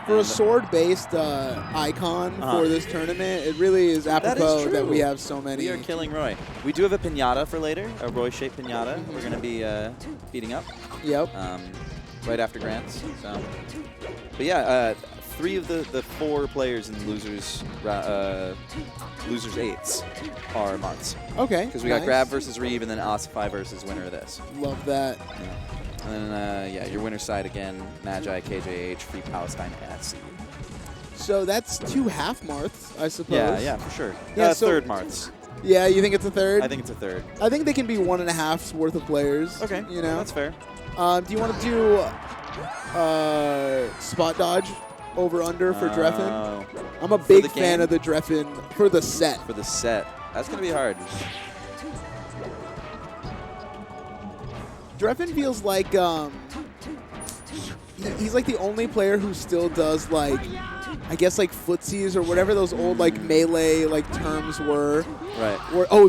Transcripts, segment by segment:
For a sword-based icon for this tournament, it really is apropos that we have so many. We are killing Roy. We do have a pinata for later, a Roy-shaped pinata. We're going to be beating up. Yep. Right after Grants. So. But yeah, 3 of the 4 players in losers eights are Marths. Okay. Because we got Grab versus Reeve and then Ossify versus winner of this. Love that. Yeah. And then, yeah, your winner's side again, Magi, KJH, Free Palestine, SC. So that's 2 half Marths, I suppose. Yeah, for sure. Yeah, third Marths. Yeah, you think it's a third? I think it's a third. I think they can be 1.5's worth of players. Okay, you know that's fair. Do you want to do spot dodge over under for Drephen? I'm a big fan of the Drephen for the set. For the set, that's gonna be hard. Drephen feels like he's like the only player who still does like, I guess like footsies or whatever those old like melee like terms were. Right.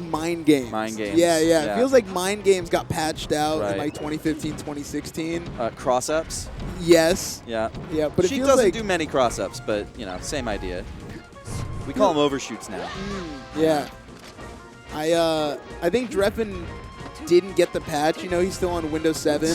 Mind games. Mind games. Yeah. It feels like mind games got patched out in like 2015, 2016. Cross-ups. Yes. Yeah. Yeah, but Sheik doesn't do many cross-ups, but you know, same idea. We call them overshoots now. Yeah. I think Drephen didn't get the patch. You know, he's still on Windows 7.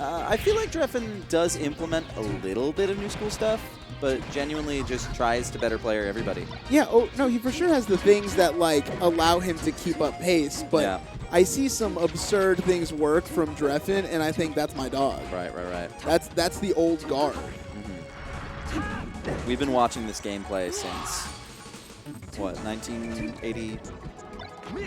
I feel like Drephen does implement a little bit of new school stuff, but genuinely just tries to better player everybody. Yeah, oh, no, he for sure has the things that, like, allow him to keep up pace, but I see some absurd things work from Drephen, and I think that's my dog. Right. That's the old guard. Mm-hmm. We've been watching this gameplay since, what, 1980?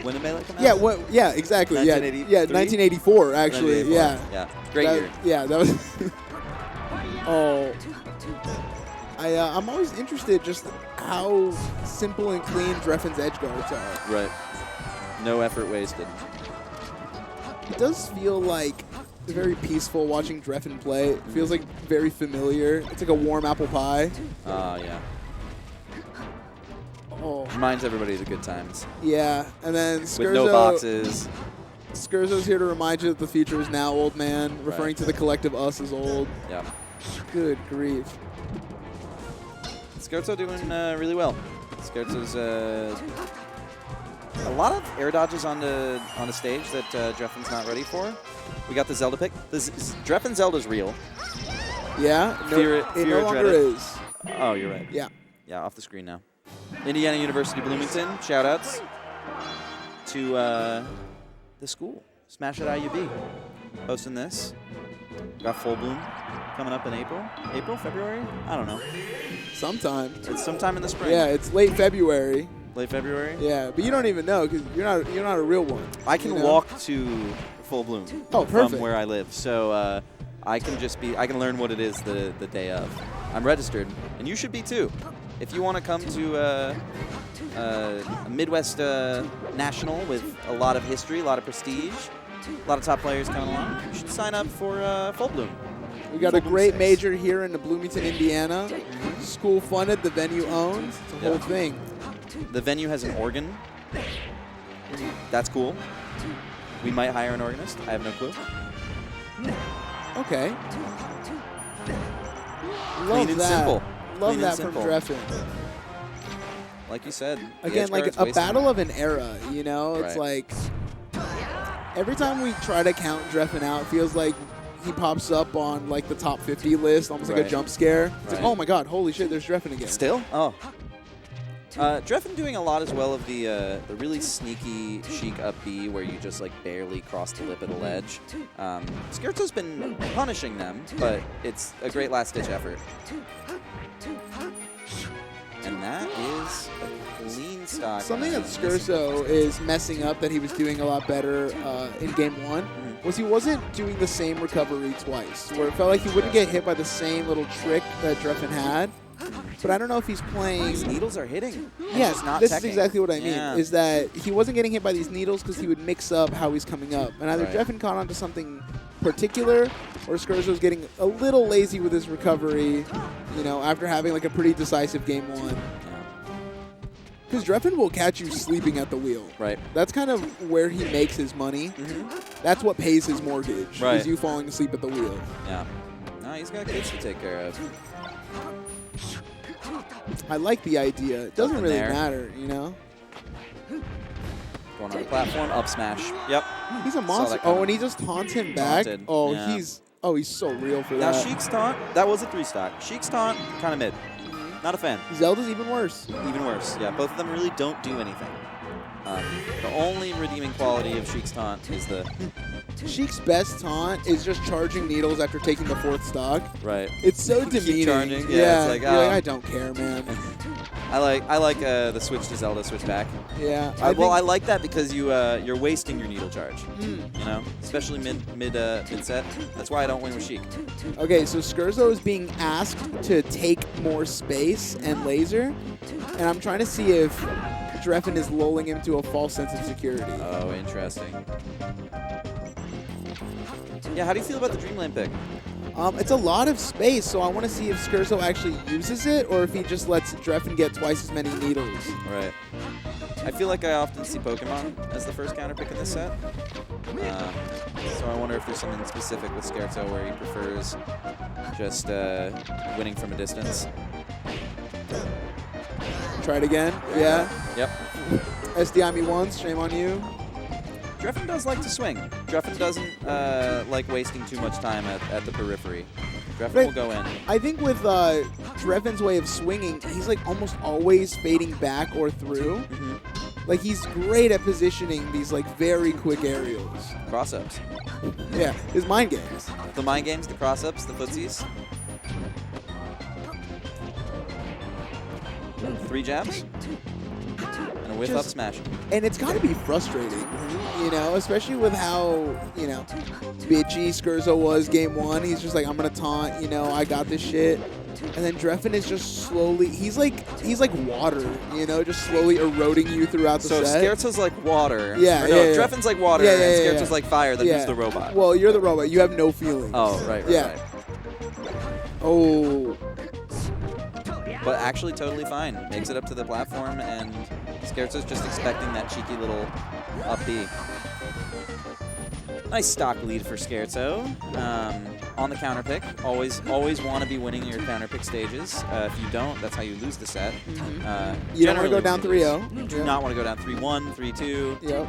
When did Melee come out? Yeah, exactly. 1984, actually. 1984. Yeah, great year. Yeah, that was... I'm always interested just how simple and clean Drephen's edge guards are. Right. No effort wasted. It does feel like very peaceful watching Drephen play. It feels like very familiar. It's like a warm apple pie. Yeah. Oh. Reminds everybody of the good times. Yeah, and then Skerzo... With no boxes. Skerzo's here to remind you that the future is now, old man, referring to the collective us as old. Yeah. Good grief. Skerzo doing really well. Skerzo's a lot of air dodges on the stage that Drephen's not ready for. We got the Zelda pick. Drephen Zelda's real. Yeah, it no longer is. Oh, you're right. Yeah. Yeah, off the screen now. Indiana University Bloomington, shout-outs to the school. Smash at IUB. Hosting this. We got Full Bloom coming up in April. April? February? I don't know. Sometime. It's sometime in the spring. Yeah, it's late February. Late February? Yeah, but you don't even know because you're not a real one. I can walk to Full Bloom from where I live. So I can learn what it is the day of. I'm registered, and you should be too. If you want to come to a Midwest National with a lot of history, a lot of prestige, a lot of top players coming along, you should sign up for Full Bloom. We got a great major here in Bloomington, Indiana. School funded, the venue owned. It's a whole thing. The venue has an organ. That's cool. We might hire an organist. I have no clue. Okay. Clean and simple. Love that from Drephen. Like you said. Again, like a battle of an era, you know? It's like every time we try to count Drephen out, it feels like he pops up on like the top 50 list, almost like a jump scare. It's like, oh my god, holy shit, there's Drephen again. Still? Oh. Drephen doing a lot as well of the really sneaky Sheik up B where you just like barely cross the lip of the ledge. Skerzo's been punishing them, but it's a great last-ditch effort. And that is a clean stock. Something that Skerzo is messing up that he was doing a lot better in game one was he wasn't doing the same recovery twice, where it felt like he wouldn't get hit by the same little trick that Drephen had. But I don't know if he's playing... These needles are hitting. Yeah, this is exactly what I mean, is that he wasn't getting hit by these needles because he would mix up how he's coming up. And either Drephen caught onto something particular, or Skerzo's getting a little lazy with his recovery, you know, after having like a pretty decisive game one. Because Drephen will catch you sleeping at the wheel. Right. That's kind of where he makes his money. That's what pays his mortgage, is you falling asleep at the wheel. Yeah. No, he's got kids to take care of. I like the idea. It doesn't really matter, you know? Going on the platform, up smash. Yep. He's a monster. Oh, and he just taunts him back. Taunted. Oh, yeah. He's so real for that. Now, Sheik's taunt, that was a 3-stock. Sheik's taunt, kind of mid. Not a fan. Zelda's even worse. Even worse, yeah. Both of them really don't do anything. The only redeeming quality of Sheik's taunt is the... Sheik's best taunt is just charging needles after taking the 4th stock. Right. It's so demeaning. Keep charging. Yeah. It's like, I don't care, man. I like the switch to Zelda switch back. Yeah. I like that because you're wasting your needle charge. You know, especially mid set. That's why I don't win with Sheik. Okay, so Skerzo is being asked to take more space and laser, and I'm trying to see if Drephen is lulling him to a false sense of security. Oh, interesting. Yeah, how do you feel about the Dreamland pick? It's a lot of space, so I want to see if Skerzo actually uses it or if he just lets Drephen get twice as many needles. Right. I feel like I often see Pokemon as the first counter pick in this set. So I wonder if there's something specific with Skerzo where he prefers just winning from a distance. Try it again. Yeah. Yep. SDI me once. Shame on you. Drephen does like to swing. Drephen doesn't like wasting too much time at the periphery. Drephen will go in. I think with Drephen's way of swinging, he's like almost always fading back or through. Like he's great at positioning these like very quick aerials. Cross-ups. Yeah, his mind games. The mind games, the cross-ups, the footsies. 3 jabs. And a whiff up smash. And it's got to be frustrating, you know, especially with how, you know, bitchy Skerzo was game 1. He's just like, I'm going to taunt, you know, I got this shit. And then Drephen is just slowly, he's like water, you know, just slowly eroding you throughout the set. So Skerzo's like water. Yeah, Drephen's like water, and Skerzo's like fire, then who's the robot? Well, you're the robot. You have no feelings. Oh, right. Oh. But actually totally fine. Makes it up to the platform, and Skerzo's just expecting that cheeky little up B. Nice stock lead for Skerzo. On the counter pick, always want to be winning your counter pick stages. If you don't, that's how you lose the set. You don't want to go down 3-0. You do not want to go down 3-1, 3-2. Yep.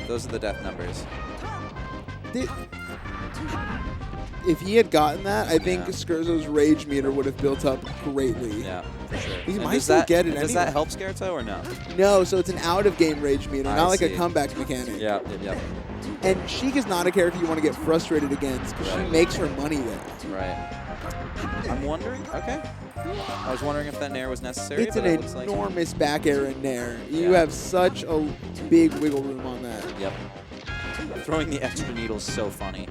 Those are the death numbers. If he had gotten that, I think Skerzo's rage meter would have built up greatly. Yeah, for sure. He might still get it anyway. Does that help Skerzo or no? No, so it's an out-of-game rage meter, not like a comeback mechanic. Yeah. And Sheik is not a character you want to get frustrated against because she makes her money there. Right. I'm wondering, okay. I was wondering if that nair was necessary. It's an enormous back air and nair. You have such a big wiggle room on that. Yep. Throwing the extra needle's so funny.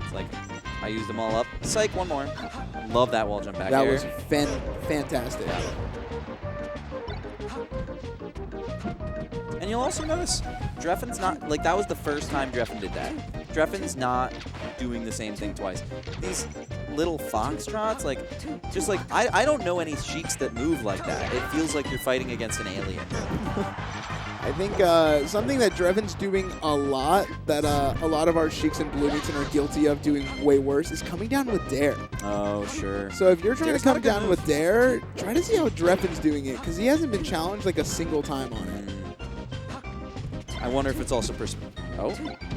It's like, I used them all up. Psych, one more. Love that wall jump back air. That was fantastic. Yeah. And you'll also notice, Drephen's not, like that was the first time Drephen did that. Drephen's not doing the same thing twice. These little foxtrots, like, just like, I don't know any Sheiks that move like that. It feels like you're fighting against an alien. I think something that Drephen's doing a lot, that a lot of our Sheiks in Bloomington are guilty of doing way worse, is coming down with Dare. Oh, sure. So if you're trying to come down with Dare, try to see how Drephen's doing it, because he hasn't been challenged like a single time on it. I wonder if it's also I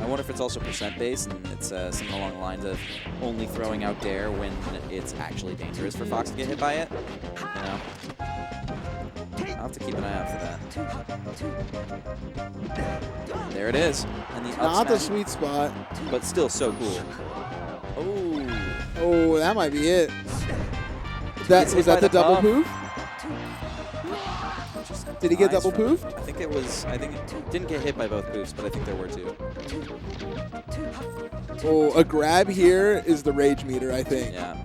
wonder if it's also percent based, and it's something along the lines of only throwing out Dare when it's actually dangerous for Fox to get hit by it. You know, I'll have to keep an eye out for that. There it is, and the not the sweet spot, but still so cool. Oh, that might be it. Was that the double poof? Did he get double poofed? I think it was. I think it didn't get hit by both poofs, but I think there were 2. Oh, a grab here is the rage meter, I think. Yeah.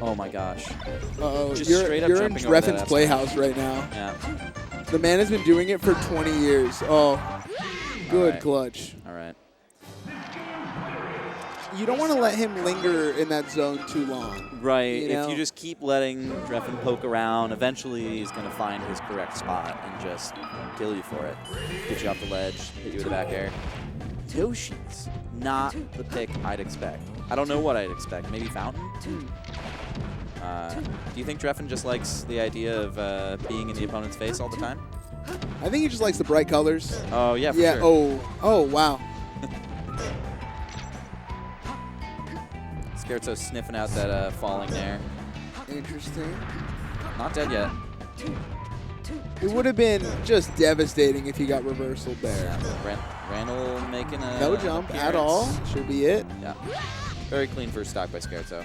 Oh my gosh. Uh-oh, you're in Drephen's playhouse right now. Yeah. The man has been doing it for 20 years. Oh, good clutch. All right. You don't want to let him linger in that zone too long. Right. You know? If you just keep letting Drephen poke around, eventually he's going to find his correct spot and just kill you for it. Get you off the ledge, hit you with the back air. Yoshi's not the pick I'd expect. I don't know what I'd expect. Maybe Fountain? Do you think Drephen just likes the idea of being in the opponent's face all the time? I think he just likes the bright colors. Oh, yeah, for yeah. sure. Oh, wow. Skerzo sniffing out that falling there. Interesting. Not dead yet. It would have been just devastating if he got reversaled there. Yeah, Randall making a no jump at all. Should be it. Yeah. Very clean first stock by Skerzo.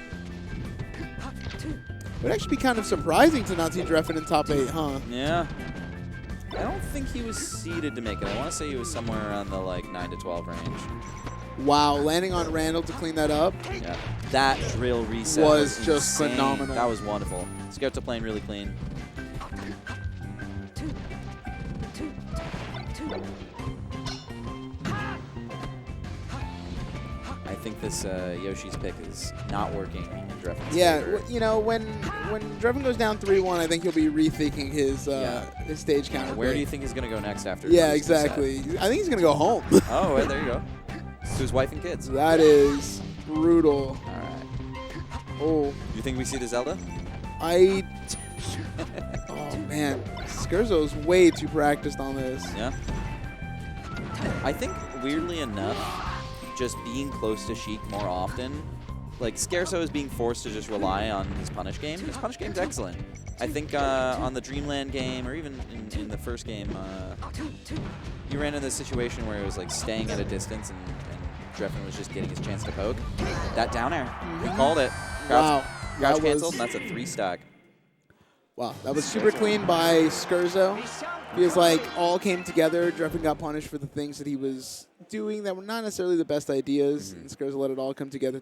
It would actually be kind of surprising to not see Drephen in top 8, huh? Yeah. I don't think he was seeded to make it. I want to say he was somewhere around the like 9 to 12 range. Wow, landing on Randall to clean that up. Yeah. That drill reset was just insane. Phenomenal. That was wonderful. Skerzo playing really clean. I think this Yoshi's pick is not working in Drephen's favor. You know, when Drephen goes down 3-1, I think he'll be rethinking his stage counter. Where do you think he's going to go next after? Yeah, exactly. I think he's going to go home. Oh, well, there you go. To his wife and kids. That is brutal. All right. Oh. You think we see the Zelda? Oh, man. Skerzo's way too practiced on this. Yeah. I think, weirdly enough, just being close to Sheik more often, like Skerzo is being forced to just rely on his punish game. His punish game's excellent. I think on the Dreamland game, or even in the first game, you ran into this situation where it was like staying at a distance and Drephen was just getting his chance to poke. That down air, he called it. Crouch canceled, and that's a 3-stock. Wow, that was super clean by Skerzo. Feels like all came together. Drephen got punished for the things that he was doing that were not necessarily the best ideas, and Skerzo let it all come together.